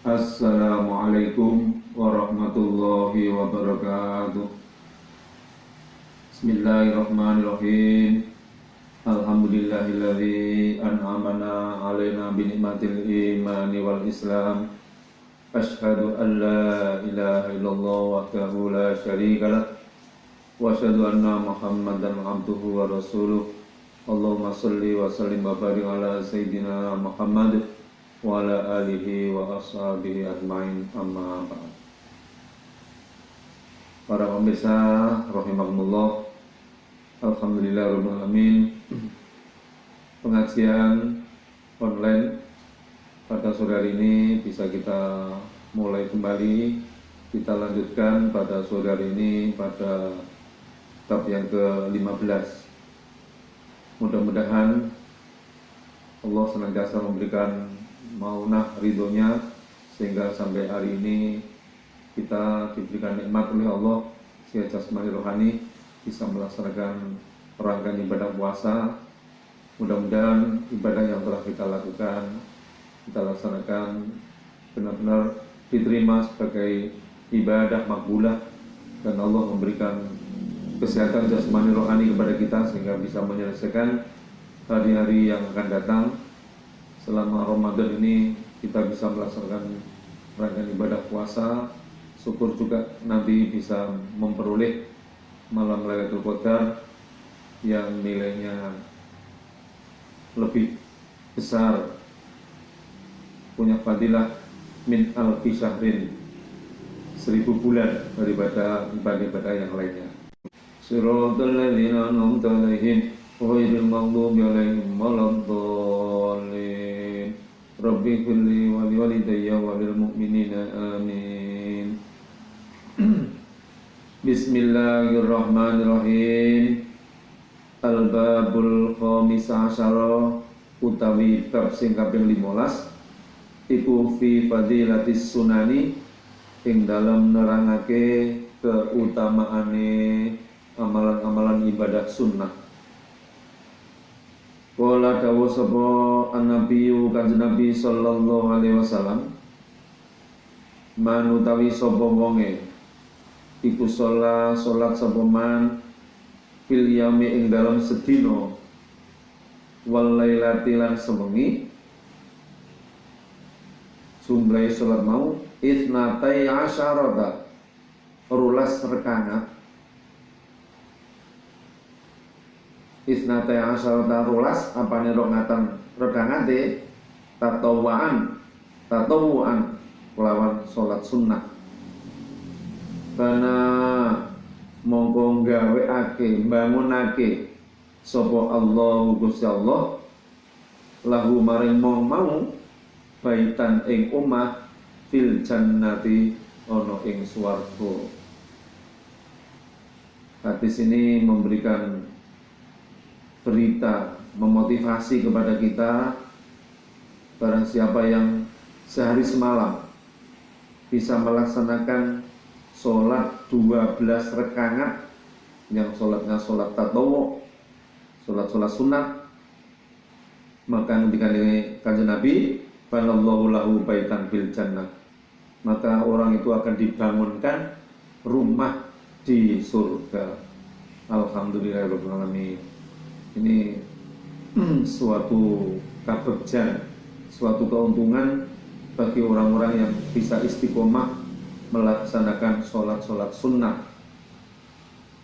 Assalamualaikum warahmatullahi wabarakatuh. Bismillahirrahmanirrahim. Alhamdulillahilladzi an'amana 'alaina bi ni'matil imani wal islam. Asyhadu an la ilaha illallah wahdahu la syarikalah wa asyhadu anna Muhammadan 'abduhu wa rasuluh. Allahumma shalli wa sallim wa barik ala sayyidina Muhammad wa ala alihi wa ashabihi ajmain, amma ba'd. Para pemirsa rahimakumullah, alhamdulillahirabbil alamin. Pengajian online pada sore hari ini bisa kita mulai kembali. Kita lanjutkan pada sore hari ini pada bab yang ke-15. Mudah-mudahan Allah senantiasa memberikan maunah ridhonya sehingga sampai hari ini kita diberikan nikmat oleh Allah secara jasmani rohani bisa melaksanakan rangkaian ibadah puasa. Mudah-mudahan ibadah yang telah kita lakukan, kita laksanakan benar-benar diterima sebagai ibadah makbulah dan Allah memberikan kesehatan jasmani rohani kepada kita sehingga bisa menyelesaikan hari-hari yang akan datang. Selama Ramadan ini kita bisa melaksanakan rangkaian ibadah puasa. Syukur juga nanti bisa memperoleh malam Lailatul Qadar yang nilainya lebih besar, punya fadilah min alfi syahrin, 1000 bulan daripada ibadah-ibadah yang lainnya. Shiratal ladzina an'amta 'alaihim ghairil maghdubi 'alaihim waladdallin. Rabbi kulli wa liwalidayya wa lil mu'minina amin. Bismillahirrahmanirrahim. Al-babul khamis asyara utawi bab sing kaping 15 iku fi fadilatis sunani ing dalem nerangake keutamaane amalan-amalan ibadah sunnah. Qala dawu sapa an-nabiyyu kanjeng Nabi sallallahu alaihi wasallam, manutawi sapa wonge iku salat sapa man fil yaumi ing dalem sedina wal lailati lan sewengi, jumlahe salat mau isnatai asyarata rulas rekanat. Isnatai asyarata rulas apane rongatan rekangate tatawuan kelawan salat sunnah. Karena mongko nggaweake mbangunake sapa Allah Gusti Allah lahu maring mau baitan ing omah fil jannati ana ing swarga. Hadis ini memberikan berita, memotivasi kepada kita, barang siapa yang sehari semalam bisa melaksanakan sholat 12 rakaat, yang sholatnya sholat tatawu, sholat sunat, maka ketika ini kanjeng Nabi, banallahu lahu baitan fil jannah, maka orang itu akan dibangunkan rumah di surga. Alhamdulillahirabbil alamin. Ini suatu kabegjan, suatu keuntungan bagi orang-orang yang bisa istiqomah melaksanakan sholat sunnah.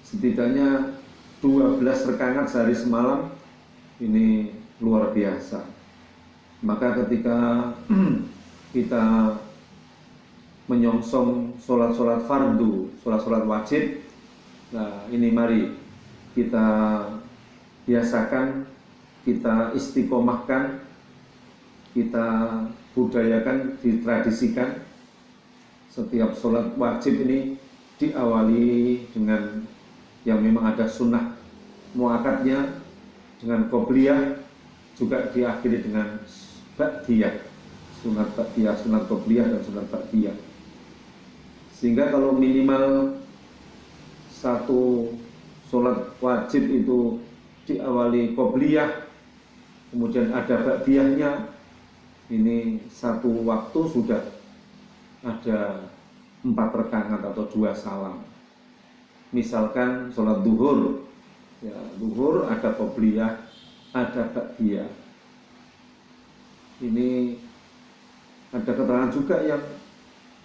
Setidaknya 12 rakaat sehari semalam, ini luar biasa. Maka ketika kita menyongsong sholat fardu, sholat wajib, nah ini mari kita biasakan, kita istiqomahkan, kita budayakan, ditradisikan. Setiap sholat wajib ini diawali dengan yang memang ada sunnah muakatnya, dengan qobliyah, juga diakhiri dengan ba'diyah, sunat ba'diyah, sunat qobliyah dan sunat ba'diyah. Sehingga kalau minimal satu sholat wajib itu diawali qobliyah, kemudian ada ba'diyahnya, ini satu waktu sudah ada 4 rakaat atau 2 salam. Misalkan sholat duhur, ya, duhur ada qobliyah, ada ba'diyah. Ini ada keterangan juga yang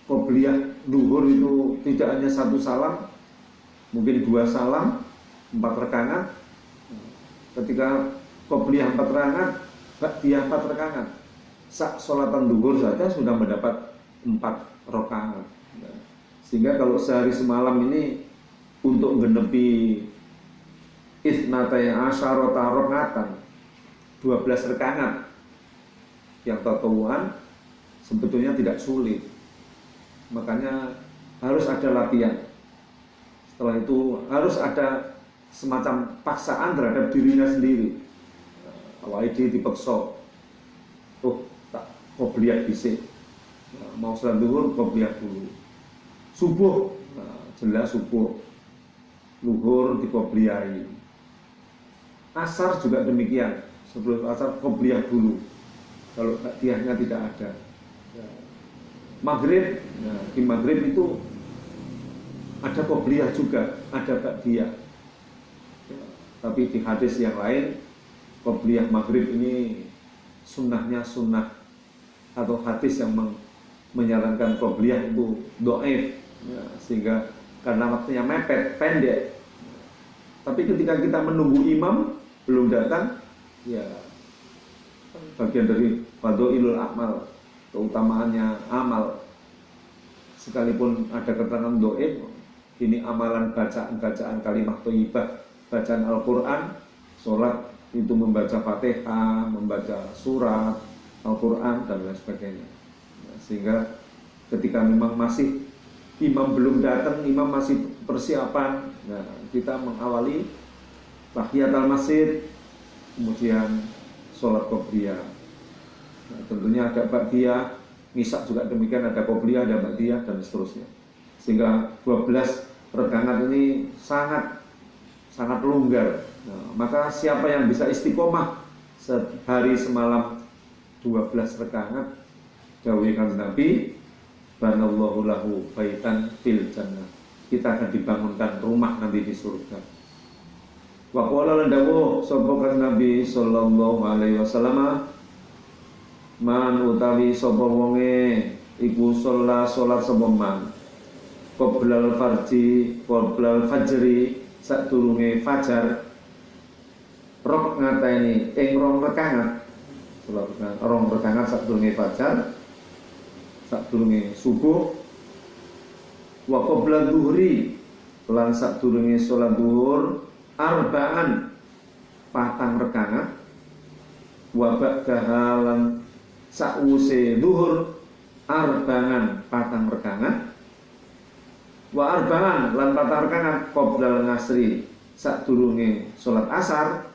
qobliyah duhur itu tidak hanya 1 salam, mungkin 2 salam, 4 rakaat. Ketika qobliyah 4 rakaat, ba'diyah 4 rakaat, sak sholatan duhur saja sudah mendapat 4 rakaat. Sehingga kalau sehari semalam ini untuk menggenepi isnatai asyarata rakaatan, 12 rakaat yang tatawuan sebetulnya tidak sulit. Makanya harus ada latihan. Setelah itu harus ada semacam paksaan terhadap dirinya sendiri. Awalnya dia dipaksa, tak qobliyah bisik, mau sholat duhur qobliyah dulu. Subuh, jelas subuh, duhur diqobliyahi. Asar juga demikian, sebelum asar qobliyah dulu. Kalau ba'diyahnya tidak ada. Maghrib, di maghrib itu ada qobliyah juga, ada ba'diyah. Tapi di hadis yang lain, qobliyah maghrib ini sunnahnya sunnah, atau hadis yang menyarankan qobliyah itu dhaif, ya, sehingga karena waktunya mepet, pendek. Tapi ketika kita menunggu imam belum datang, ya bagian dari fadhailul amal, keutamaannya amal. Sekalipun ada keterangan dhaif, ini amalan bacaan kalimat thayyibah, bacaan Al-Quran, sholat itu membaca Fatihah, membaca surat Al-Quran dan lain sebagainya. Sehingga ketika memang masih imam belum datang, imam masih persiapan, nah, kita mengawali tahiyatul masjid, kemudian sholat qobliyah. Nah, tentunya ada ba'diyah, ngisak juga demikian, ada qobliyah, ada ba'diyah dan seterusnya. Sehingga 12 rakaat ini sangat longgar. Nah, maka siapa yang bisa istiqomah sehari semalam 12 rakaat, dawuh Kanjeng Nabi, banallahu lahu baitan fil jannah. Kita akan dibangunkan rumah nanti di surga. Wa qala lan dawuh sapa Kanjeng Nabi sallallahu alaihi wasallam, man utawi sapa wonge iku salat sapa man qoblal fajri sadurunge fajar, rok ngateni ing 2 rakaat, salat 2 rakaat sadurunge fajar, sadurunge subuh, wa qoblal dhuhri lan sadurunge salat zuhur, arba'an 4 rakaat, wa ba'daha lan sa'wuse zuhur, arba'an 4 rakaat, wa arba'an lan 4 rakaat qoblal ngasri sadurunge salat asar,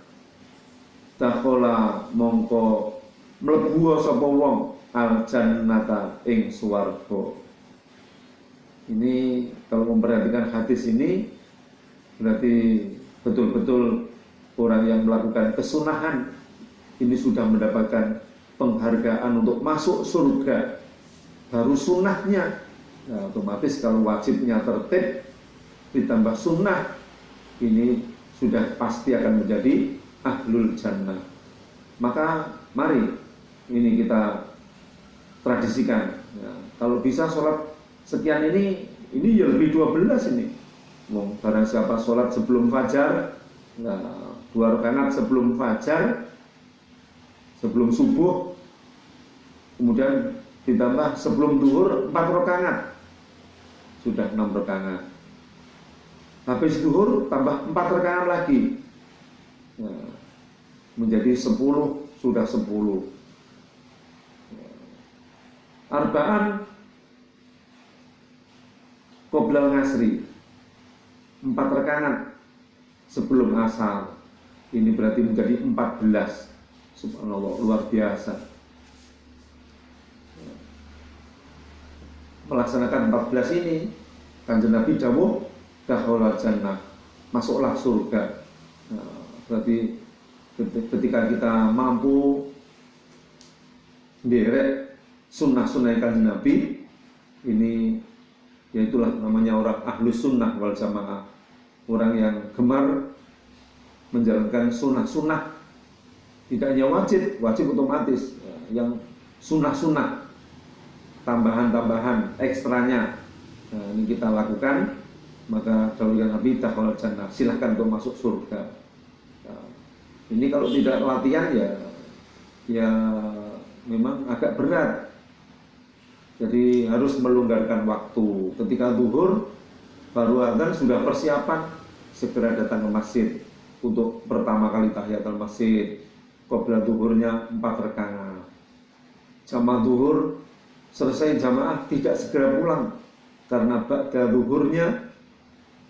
dakhala mongko mlebu sapa wong al jannata ing swarga. Ini kalau memperhatikan hadis ini berarti betul-betul orang yang melakukan kesunahan ini sudah mendapatkan penghargaan untuk masuk surga. Baru sunnahnya, nah, otomatis kalau wajibnya tertib ditambah sunnah, ini sudah pasti akan menjadi ahlul jannah. Maka mari ini kita tradisikan. Nah, kalau bisa sholat sekian ini ya lebih 12 ini. Barang siapa sholat sebelum fajar, nah, 2 rakaat sebelum fajar, sebelum subuh, kemudian ditambah sebelum duhur 4 rakaat, sudah 6 rakaat. Habis duhur tambah 4 rakaat lagi, nah, menjadi 10, sudah 10. Arba'an qoblal ngasri 4 rakaat sebelum asar, ini berarti menjadi 14. Subhanallah, luar biasa. Melaksanakan 14 ini, Kanjeng Nabi dawuh dakhala jannah, masuklah surga. Nah, berarti ketika kita mampu nderek sunnah-sunnah Kanjeng Nabi, Ini yaitulah namanya orang ahlus sunnah wal jamaah, orang yang gemar menjalankan sunnah-sunnah, tidak hanya wajib otomatis, yang sunnah-sunnah, tambahan-tambahan ekstranya, nah, ini kita lakukan, maka dawuhnya Nabi dakhalal jannah, silahkan untuk masuk surga. Nah, ini kalau tidak latihan ya memang agak berat. Jadi harus melonggarkan waktu. Ketika zuhur baru adzan sudah persiapan, segera datang ke masjid untuk pertama kali tahiyatul masjid. Qabla zuhurnya 4 rakaat. Jamaah zuhur selesai jamaah tidak segera pulang, karena ba'da zuhurnya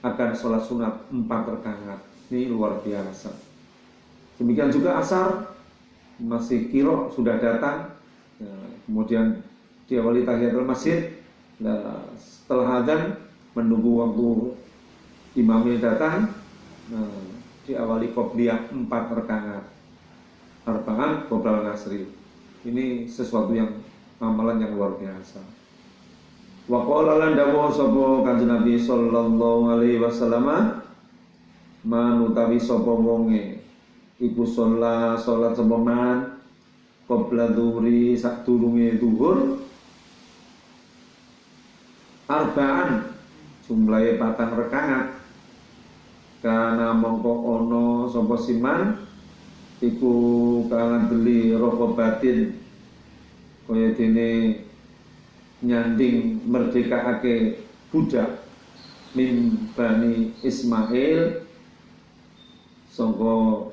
akan sholat sunat 4 rakaat. Ini luar biasa. Demikian juga asar, masih kiro sudah datang, nah, kemudian diawali tahiyatul masjid. Nah, setelah adzan menunggu waktu imamnya datang, nah, diawali qobliyah 4 rakaat, arba'an qoblal ngasri. Ini sesuatu yang amalan yang luar biasa. Wa qala lan dawuh sapa Kanjeng Nabi sallallahu alaihi wasallam, manutawi sapa wonge iku salat sapa man qabla dhuhri sadurunge zuhur, arba'an jumlahe 4 rakaat, kana mongko ono sapa siman iku kangen beli rokobatin kaya dene nyanding merdekake budak min Bani Ismail sangka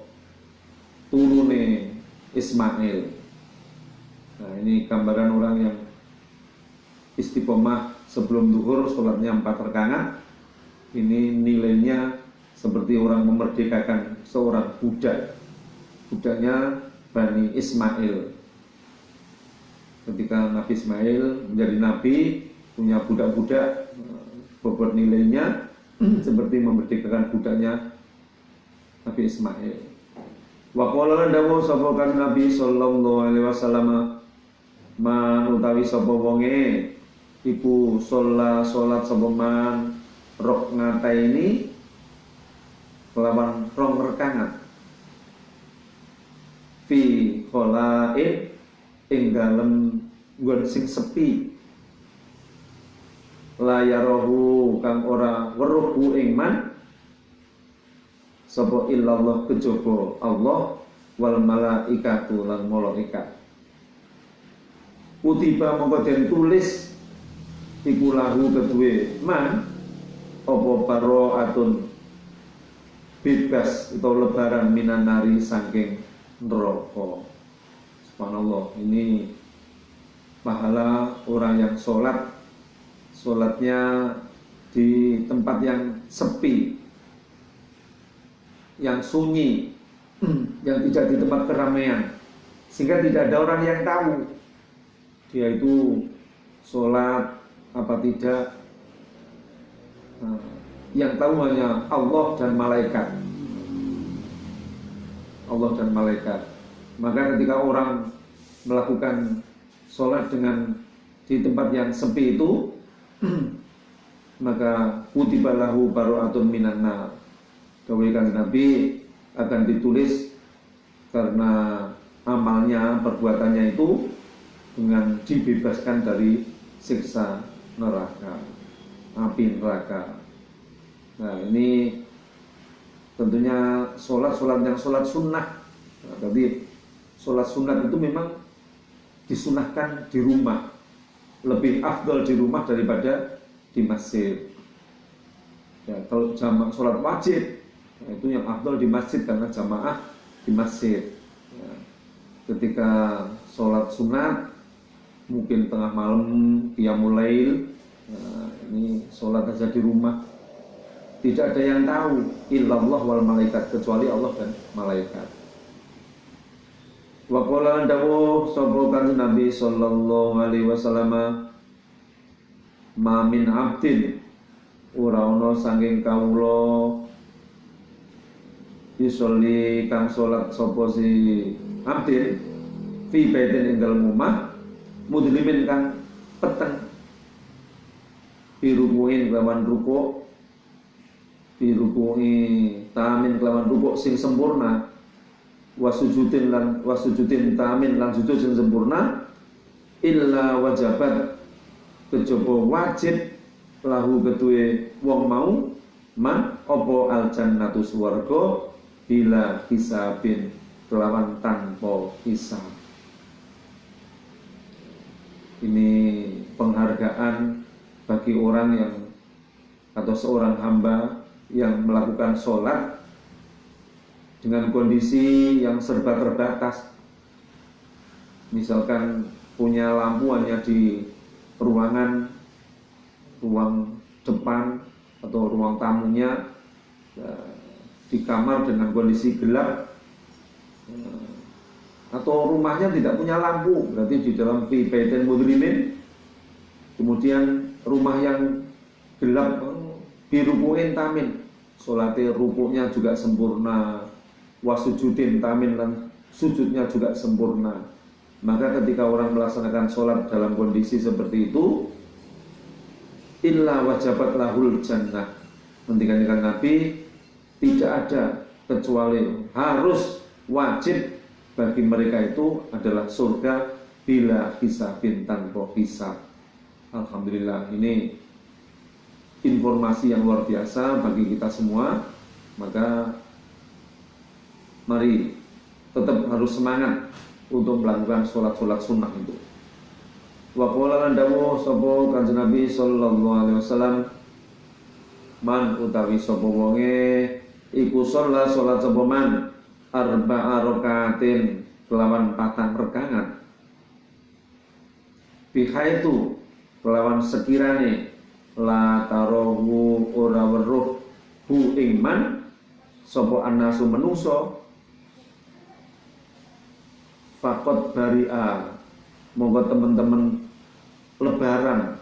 turune Ismail. Nah, ini gambaran orang yang istiqomah sebelum zuhur sholatnya 4 rakaat. Ini nilainya seperti orang memerdekakan seorang budak. Budaknya Bani Ismail. Ketika Nabi Ismail menjadi nabi, punya budak-budak, bobot nilainya seperti memerdekakan budaknya Nabi Ismail. Wa qala lan dawuh sapa kan Nabi sallallahu alaihi wasallam, man utawi sapa wonge iku salat sapa man rakaataini kelawan 2 rakaat fi kholain ing dalem nggon sing sepi, layarahu kang ora weruh ing man sapa illallah kejaba Allah wal malaikatu lan malaikat. Kutiba mongko den tulis iku lahu kedue man apa baro'atun, bebas atau lebaran minan nari saking neraka. Subhanallah, ini pahala orang yang sholatnya di tempat yang sepi, yang sunyi, yang tidak di tempat keramaian, sehingga tidak ada orang yang tahu dia itu sholat apa tidak. Yang tahu hanya Allah dan malaikat. Allah dan malaikat. Maka ketika orang melakukan sholat di tempat yang sepi itu, maka kutiba lahu baro'atun minan nar. Dawuh Nabi akan ditulis karena amalnya, perbuatannya itu dengan dibebaskan dari siksa neraka, api neraka. Nah, ini tentunya sholat yang sholat sunnah. Nah, tapi sholat sunat itu memang disunahkan di rumah, lebih afdal di rumah daripada di masjid. Ya, kalau jamaah sholat wajib, nah itu yang afdal di masjid karena jamaah di masjid. Ya, ketika sholat sunat mungkin tengah malam qiyamul lail, nah, ini sholat saja di rumah, tidak ada yang tahu illallah wal malaikat, kecuali Allah dan malaikat. Wa qala dawu sapa Nabi sallallahu alaihi wasallam, ma min abdin ora ana saking kawula yusolli kang salat sapa si abdin fi baitin ing dalem omah mudlimin kang peteng birukuin kelawan rukuk, birukui tamin kelawan rukuk sing sempurna, wasujudin tamin lan sujud sing sempurna, illa wajabat kejaba wajib lahu kedue wong mau man opo al jannatu swarga bila hisabin kelawan tanpa hisab. Ini penghargaan bagi orang yang atau seorang hamba yang melakukan sholat dengan kondisi yang serba terbatas. Misalkan punya lampu hanya di ruang depan atau ruang tamunya, di kamar dengan kondisi gelap, atau rumahnya tidak punya lampu, berarti di dalam fi baitin mudlimin, kemudian rumah yang gelap, birukuin tamin, sholatnya rukuknya juga sempurna, wasujudin tamin dan sujudnya juga sempurna. Maka ketika orang melaksanakan sholat dalam kondisi seperti itu, illa wajabat lahul jannah, mendikankan Nabi, tidak ada kecuali harus wajib bagi mereka itu adalah surga bila hisabin tanpa hisab. Alhamdulillah, ini informasi yang luar biasa bagi kita semua. Maka mari tetap harus semangat untuk melakukan sholat-sholat sunnah itu. Wa qala lan dawuh sapa Kanjeng Nabi sallallahu alaihi wasallam, man utawi sapa wonge iku sholat sapa man arba'a rakaatin kelawan 4 rakaat, bihaitu kelawan sekirane la tarahu ora weruh hu iman sapa annasu menungso, faqad bari'a monggo teman-teman lebaran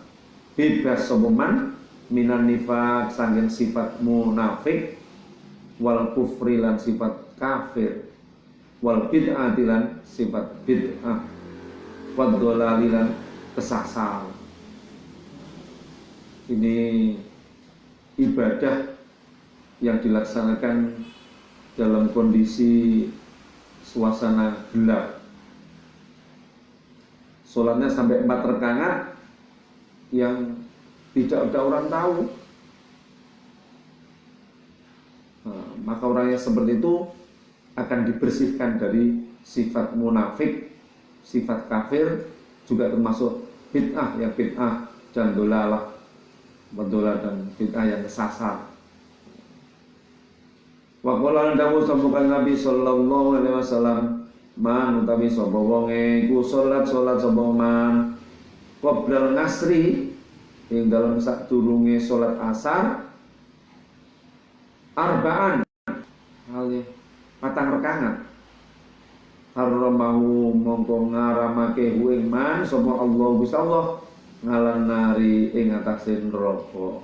bebas sapa man minan nifaq saking sifat munafik, wal kufri lan sifat kafir, wal bid'ati lan sifat bid'ah, wad dhalali lan kesasar. Ini ibadah yang dilaksanakan dalam kondisi suasana gelap. Sholatnya sampai 4 rakaat yang tidak ada orang tahu. Nah, maka orang yang seperti itu akan dibersihkan dari sifat munafik, sifat kafir, juga termasuk bid'ah, ya bid'ah dan dolalah, dan bid'ah yang kesasar. Wa qala dawu sambukan Nabi sallallahu alaihi wasallam, man utawi sapa wonge iku salat sapa man qoblal ngasri ing dalam sadurunge salat asar arba'an kali 4 rakaat, haramahu mongko ngaramake ing man sapa Allah Gusti Allah ngalan nari ing atase neraka.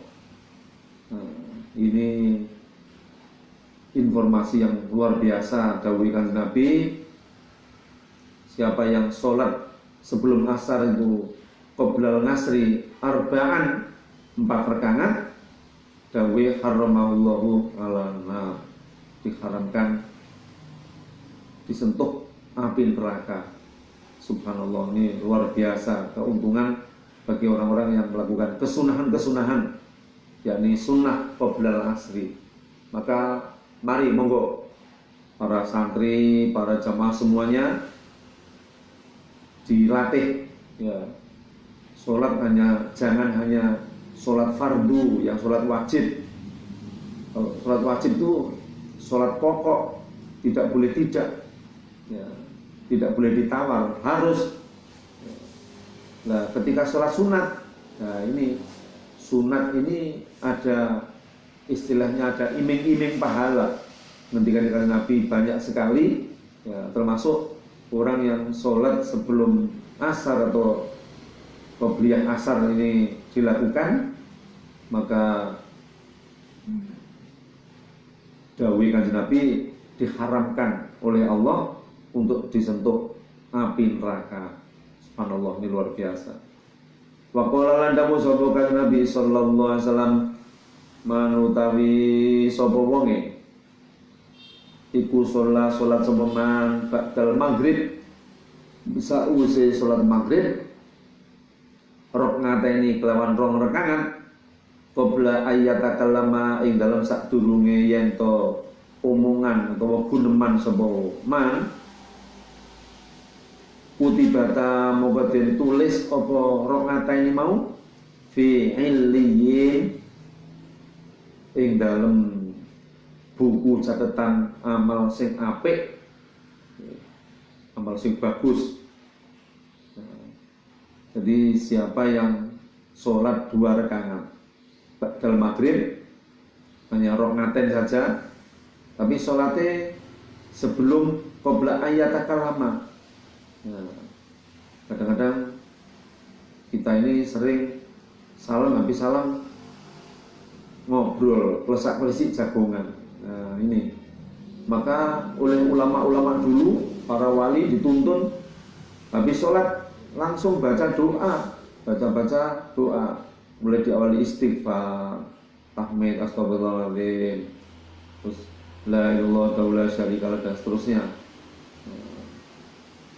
Ini informasi yang luar biasa dawuh Nabi. Siapa yang sholat sebelum asar itu qoblal ngasri arba'an 4 rakaat, dawuh haramahullahu ala nar, diharamkan disentuh api neraka. Subhanallah, ini luar biasa keuntungan bagi orang-orang yang melakukan kesunahan-kesunahan, yakni sunnah qoblal asri. Maka mari monggo para santri, para jamaah semuanya dilatih, ya, sholat jangan hanya sholat fardu, yang sholat wajib. Sholat wajib itu sholat pokok, tidak boleh tidak, ya, tidak boleh ditawar, harus. Nah, ketika sholat sunat, nah ini sunat ini ada istilahnya, ada iming-iming pahala. Ngendikan Nabi banyak sekali, ya, termasuk orang yang sholat sebelum asar atau qobliyah asar ini dilakukan, maka dawuh Kanjeng Nabi diharamkan oleh Allah untuk disentuh api neraka. Subhanallah, ini luar biasa. Wa qala lan dawuh sapa Kanjeng Nabi sallallahu alaihi wasallam manutawi sapa wonge iku salat sapa man ba'dal maghrib bisa usai salat maghrib rakaateni kelawan rong rakaat qabla ayyatakallama ing dalam sadurunge yen to omongan utawa guneman sapa man kutibata moga den tulis apa rakaateni mau fi illiyin ing dalam buku catatan amal sing apik, amal sing bagus. Jadi siapa yang sholat 2 rakaat ba'dal maghrib hanya rakaat saja, tapi sholatnya sebelum qabla ayyatakallama. Kadang-kadang kita ini sering salam habis salam ngobrol klesak-klesik jagongan. Nah, ini maka oleh ulama-ulama dulu para wali dituntun habis sholat langsung baca doa, baca doa, mulai diawali istighfar, tahmid, astagfirullahaladzim, terus la ilaha illallah syarikalah dan seterusnya,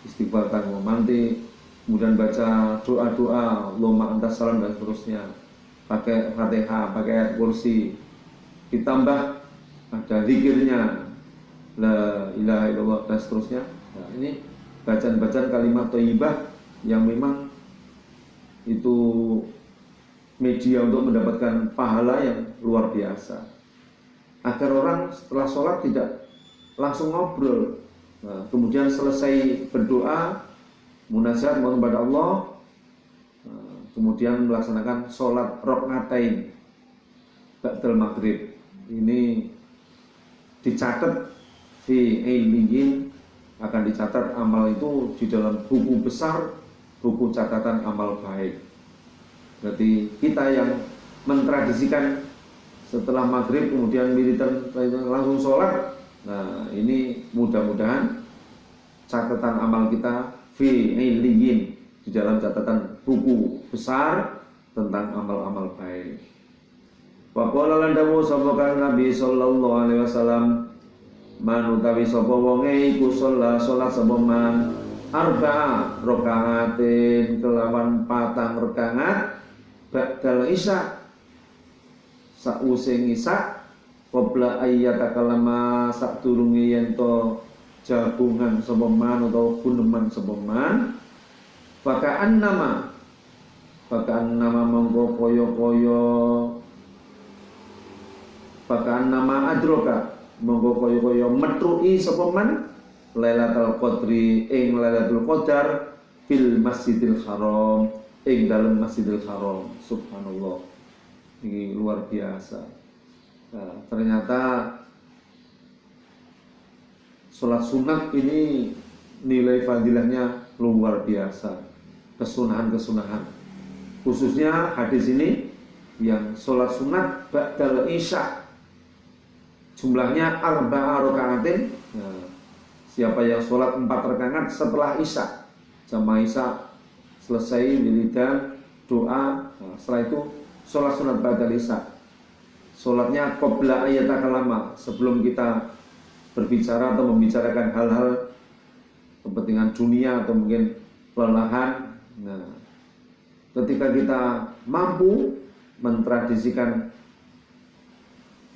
istighfar tanggung manti, kemudian baca doa-doa Allahumma antas salam dan seterusnya, pakai Fatihah, pakai ayat kursi, ditambah ada zikirnya la ilaha illallah dan seterusnya. Nah, ini bacaan-bacaan kalimat thayyibah yang memang itu media untuk mendapatkan pahala yang luar biasa, agar orang setelah sholat tidak langsung ngobrol. Nah, kemudian selesai berdoa munajat mohon kepada Allah, kemudian melaksanakan sholat rakaatain ba'dal maghrib. Ini dicatat fi illiyin, akan dicatat amal itu di dalam buku besar, buku catatan amal baik. Berarti kita yang mentradisikan setelah maghrib kemudian militer langsung sholat, nah ini mudah-mudahan catatan amal kita fi illiyin, di dalam catatan buku besar tentang amal-amal baik. Wa qala lan dawuh sapa Nabi sallallahu alaihi wasallam manutawi sapa wonge iku sholat sapa man arba'a rakaatin kelawan 4 rakaat ba'dal isya sause isya qabla ayyatakallama sadurunge yen to jagungan sapa man utawa guneman sapa man Fakaan nama monggo koyo-koyo Fakaan nama adroka monggo koyo-koyo metru'i sapa man Lailatul Qadri ing Lailatul Qadar fil Masjidil Haram ing dalam Masjidil Haram. Subhanallah, ini luar biasa. Nah, ternyata sholat sunat ini nilai fadilahnya luar biasa. Kesunahan-kesunahan, khususnya hadis ini yang sholat sunat ba'dal isya jumlahnya 4 rakaatin. Nah, siapa yang sholat 4 rakaat setelah isya, jamaah isya selesai wiridan doa, nah, setelah itu sholat sunat ba'dal isya, sholatnya qabla ayyatakallama, sebelum kita berbicara atau membicarakan hal-hal kepentingan dunia atau mungkin kelelahan. Nah, ketika kita mampu mentradisikan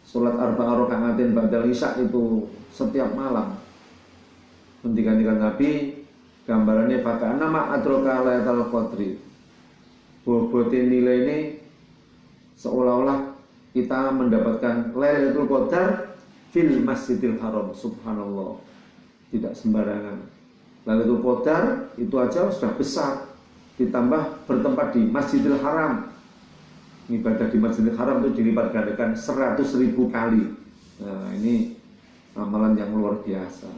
sholat 4 rakaatin ba'dal isya itu setiap malam, mendikan Nabi gambarannya pakai nama adroka Lailatul Qadri, bobotin nilai ini seolah-olah kita mendapatkan Lailatul Qadar fil Masjidil Haram. Subhanallah, tidak sembarangan. Lailatul Qadar itu aja sudah besar, ditambah bertempat di Masjidil Haram. Ibadah di Masjidil Haram itu dilipat gandakan 100.000 kali. Nah, ini amalan yang luar biasa.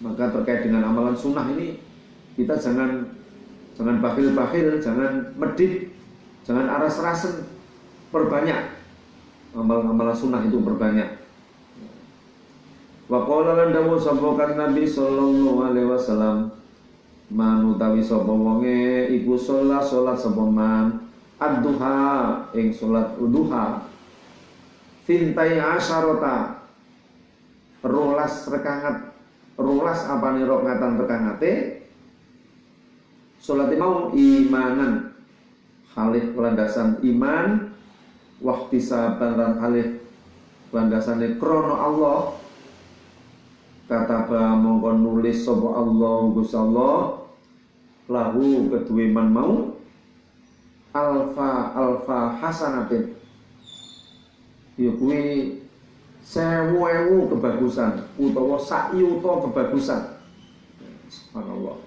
Maka terkait dengan amalan sunnah ini, kita jangan bakhil-bakhil, jangan medit, jangan aras-arasen, perbanyak amalan sunnah itu, perbanyak. Wa qala lan dawuh sapa Nabi sallallahu alaihi wasallam manutawi sapa wonge iku sholat sapa man ad-duha ing salat duha fintai asyarata rolas rekangat rolas apane rakaatan rekangate salat mau imanan halih landasan iman wahtisaban lan halih landasane krana Allah kataba mongko nulis sapa Allah Gusti Allah lahu kedue man mau alfa hasanatin ya kuwi 1000 kebagusan utawa sak yuta kebagusan subhanallah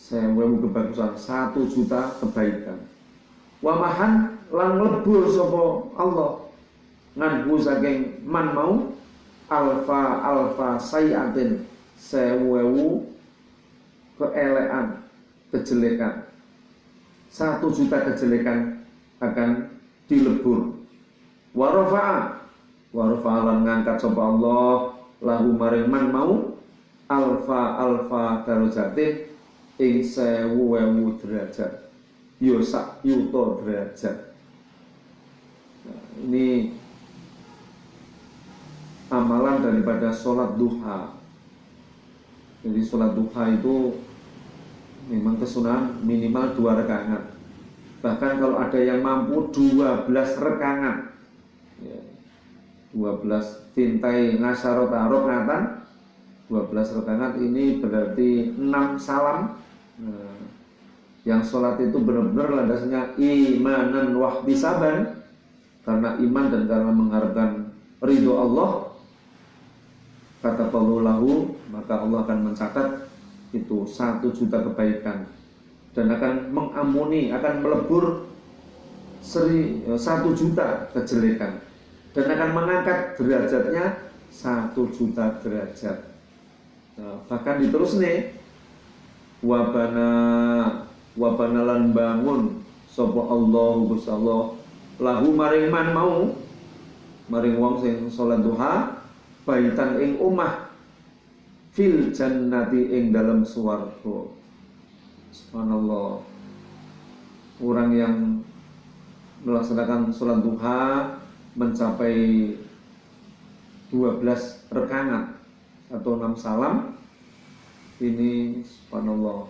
1000 kebagusan 1 juta kebaikan wamahan lan lebur sapa Allah nganhu saking man mau alfa sayatin 1000 keelekan kejelekan 1 juta kejelekan akan dilebur warafa'a lan ngangkat sapa Allah lahu maring man mau alfa darajatin ing 1000 derajat yo sak yuta derajat. Nah, ini amalan daripada sholat duha. Jadi sholat duha itu memang kesunahan minimal 2 rakaat. Bahkan kalau ada yang mampu 12 rakaat, ya, 12 tintai ngasarota rakaatan, 12 rakaat ini berarti 6 salam. Nah, yang sholat itu benar-benar landasnya imanan wahtisaban, karena iman dan karena mengharapkan ridho Allah. Kata lahu, maka Allah akan mencatat itu 1 juta kebaikan dan akan mengampuni, akan melebur 1 juta kejelekan dan akan mengangkat derajatnya 1 juta derajat. Nah, bahkan diterus nih wabana lan bangun sapa Allah Gusti Allah lahu maring man mau maring wong sing salat duha baitan ing omah fil jannati ing dalam swarga. Subhanallah. Orang yang melaksanakan salat duha mencapai 12 rakaat atau 6 salam ini subhanallah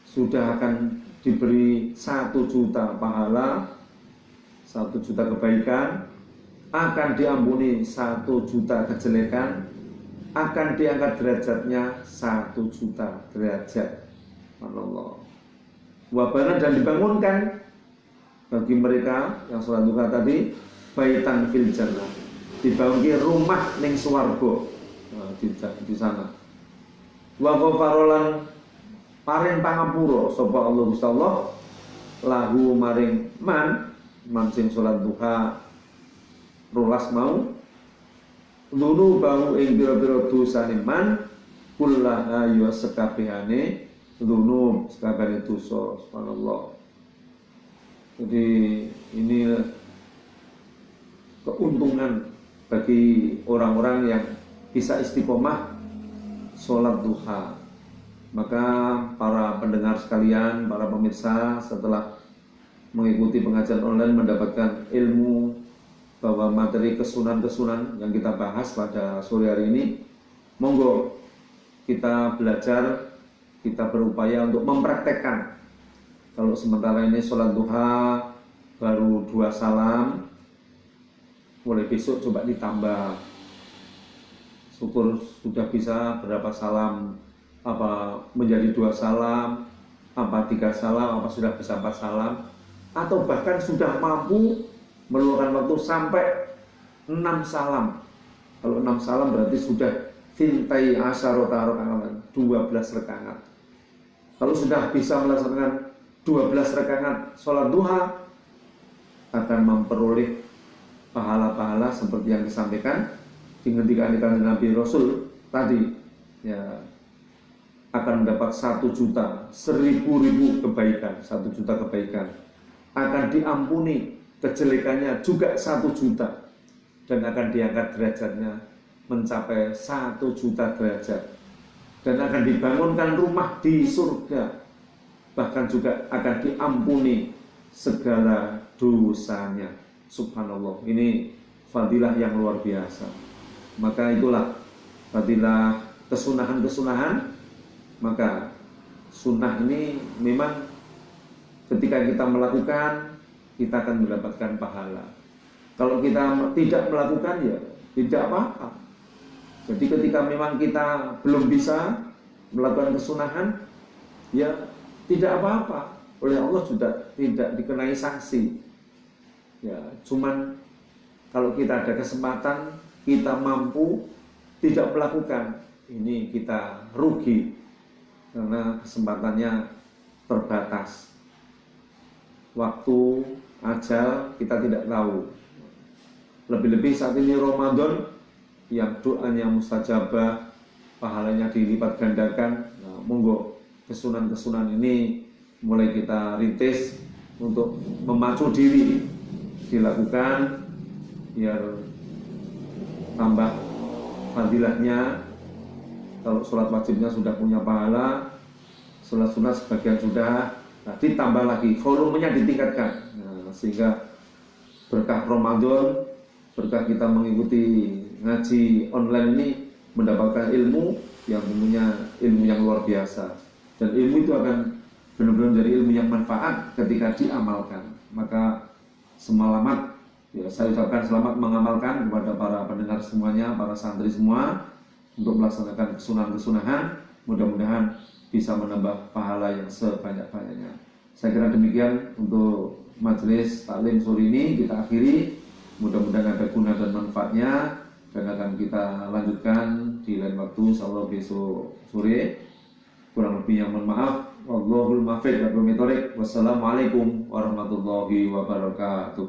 sudah akan diberi 1 juta pahala, 1 juta kebaikan, akan diampuni 1 juta kejelekan, akan diangkat derajatnya 1 juta derajat. Allah. Wabana dan dibangunkan bagi mereka yang sholat duha tadi baitan fil jannah, dibangunkan rumah ning swarga. Nah, di sana. Wa ghafarolan paring pangapura sapa Allah Gusti Allah lahu maring man sing salat duha rolas mau lulu bau ing pira-pira dosane man kullaha ya sekabehane lunu sekabehane dosa subhanallah. Jadi ini keuntungan bagi orang-orang yang bisa istiqomah sholat duha. Maka para pendengar sekalian, para pemirsa, setelah mengikuti pengajian online mendapatkan ilmu bahwa materi kesunan-kesunan yang kita bahas pada sore hari ini, monggo kita belajar, kita berupaya untuk mempraktekkan. Kalau sementara ini sholat duha baru 2 salam, mulai besok coba ditambah. Syukur sudah bisa berapa salam, apa menjadi 2 salam, apa 3 salam, apa sudah bisa 4 salam, atau bahkan sudah mampu meluangkan waktu sampai 6 salam. Kalau 6 salam berarti sudah fintai asyarota rakaat, 12 rakaat. Kalau sudah bisa melaksanakan 12 rakaat sholat duha, akan memperoleh pahala-pahala seperti yang disampaikan dihentikan Nabi Rasul tadi, ya, akan mendapat 1 juta, 1000 kebaikan, 1 juta kebaikan, akan diampuni kejelekannya juga 1 juta, dan akan diangkat derajatnya mencapai 1 juta derajat, dan akan dibangunkan rumah di surga, bahkan juga akan diampuni segala dosanya. Subhanallah, ini fadilah yang luar biasa. Maka itulah fadilah kesunahan-kesunahan. Maka sunnah ini memang ketika kita melakukan, kita akan mendapatkan pahala. Kalau kita tidak melakukan, ya tidak apa-apa. Jadi ketika memang kita belum bisa melakukan kesunahan, ya tidak apa-apa. Oleh Allah sudah tidak dikenai sanksi. Ya, cuman kalau kita ada kesempatan, kita mampu tidak melakukan, ini kita rugi karena kesempatannya terbatas. Waktu, ajal kita tidak tahu. Lebih-lebih saat ini Ramadan yang doanya mustajabah, pahalanya dilipat gandakan. Nah, monggo kesunan-kesunan ini mulai kita rintis untuk memacu diri dilakukan biar tambah fadilahnya. Kalau sholat wajibnya sudah punya pahala, sholat sunat sebagian sudah, nah, ditambah lagi volumenya ditingkatkan. Nah, sehingga berkah Ramadan, berkah kita mengikuti ngaji online ini mendapatkan ilmu yang tentunya ilmu yang luar biasa, dan ilmu itu akan benar-benar menjadi ilmu yang manfaat ketika diamalkan. Maka selamat, ya, saya ucapkan selamat mengamalkan kepada para pendengar semuanya, para santri semua untuk melaksanakan kesunahan-kesunahan. Mudah-mudahan bisa menambah pahala yang sebanyak-banyaknya. Saya kira demikian untuk majelis taklim sore ini kita akhiri. Mudah-mudahan ada guna dan manfaatnya, dan akan kita lanjutkan di lain waktu insyaallah besok sore. Kurang lebihnya mohon maaf. Wallahul muwaffiq. Wassalamualaikum warahmatullahi wabarakatuh.